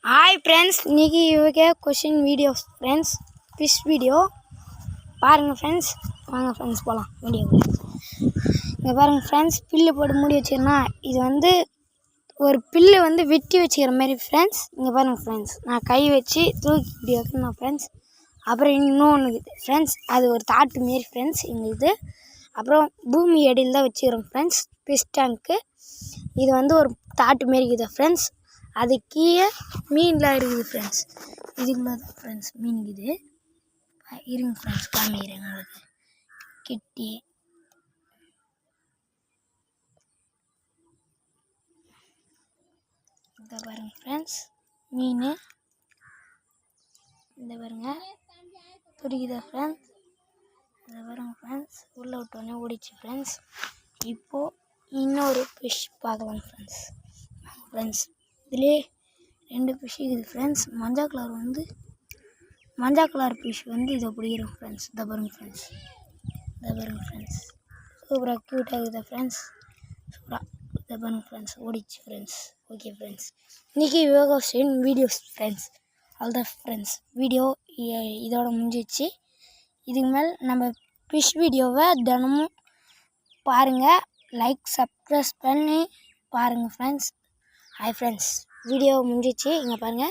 हाय friends इनकी इवके question video friends fish video பாருங்க फ्रेंड्स வாங்க फ्रेंड्स போலாம் வீடியோக்குள்ள இங்க பாருங்க फ्रेंड्स பில்லு போட்டு மூடி வச்சிரனா இது வந்து ஒரு பில்லு வந்து வெட்டி வச்சிர மாதிரி फ्रेंड्स இங்க பாருங்க फ्रेंड्स நான் கை வச்சு தூக்கி இப்படி வைக்கணும் फ्रेंड्स அப்புறம் இன்னொன்னு फ्रेंड्स அது ஒரு தாட்டு மாதிரி फ्रेंड्स இங்க இது அப்புறம் பூமி அடியில தான் வச்சிரோம் फ्रेंड्स ஃபிஷ் டேங்க் இது வந்து ஒரு தாட்டு மாதிரி இருக்குது फ्रेंड्स அது கீழே மீன்லாம் இருக்குது फ्रेंड्स இதுக்குள்ள தான் फ्रेंड्स மீன் இருக்குது இருங்க फ्रेंड्स காமிக்கிறேன் உங்களுக்கு கிட்டி இத பாருங்க फ्रेंड्स மீன் இந்த பாருங்க துடிக்குதா फ्रेंड्स இத பாருங்க फ्रेंड्स உள்ள விட்டோனே ஓடிச்சு फ्रेंड्स இப்போ இன்னொரு ஃபிஷ் பார்க்கலாம் फ्रेंड्स இதுலயே ரெண்டு ஃபிஷ் இருக்குது फ्रेंड्स மஞ்சள் கலர் ஃபிஷ் வந்து இத பிடிக்கிறோம் फ्रेंड्स இத பாருங்க फ्रेंड्स சூப்பரா கியூட்டா இருக்குது फ्रेंड्स சூப்பரா இத பாருங்க फ्रेंड्स ஓடிச்சு फ्रेंड्स ஓகே फ्रेंड्स இன்னைக்கு யோகா ஸ்ட்ரீம் வீடியோஸ் फ्रेंड्स அல்தா फ्रेंड्स வீடியோ இதோட முடிஞ்சிச்சு இதுக்கு மேல நம்ம ஃபிஷ் வீடியோவை தினமும் பாருங்க லைக் சப்ஸ்கிரைப் பண்ணி பாருங்க फ्रेंड्स हाय फ्रेंड्स வீடியோ முடிஞ்சிச்சு இங்க பாருங்க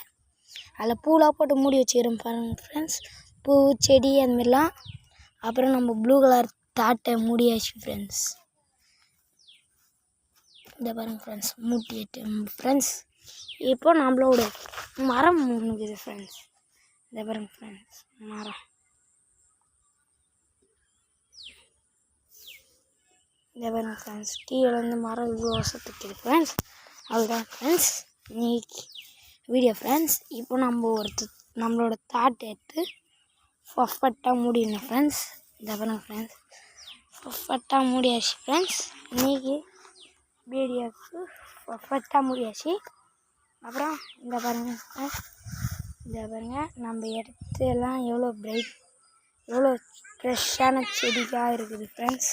அதுல பூலாம் போட்டு மூடி வச்சிரோம் பாருங்க फ्रेंड्स பூ செடி அந்த மாதிரிலாம் அப்புறம் நம்ம ப்ளூ கலர் தாட்டை மூடியாச்சு फ्रेंड्स இந்த பாருங்க फ्रेंड्स மூடிட்டு फ्रेंड्स இப்போ நம்மளோட மரம் இருக்குது फ्रेंड्स இந்த பாருங்க फ्रेंड्स மரம் இந்த பாருங்க फ्रेंड्स கீழ இருந்து மரம் இவ்வளவு சத்துக்குது फ्रेंड्स அவ்வளவுதான் फ्रेंड्स இன்னைக்கு வீடியோ फ्रेंड्स இப்போ நம்மளோட தாட் எடுத்து பர்ஃபெக்ட்டா மூடிடணும் फ्रेंड्स இந்த பாருங்க फ्रेंड्स பர்ஃபெக்ட்டா மூடியாச்சு फ्रेंड्स இன்னைக்கு வீடியோக்கு பர்ஃபெக்ட்டா மூடியாச்சு அப்புறம் இந்த பாருங்க நம்ம இடத்தெல்லாம் எவ்வளோ ஃப்ரெஷ்ஷான செடிகளாக இருக்குது फ्रेंड्स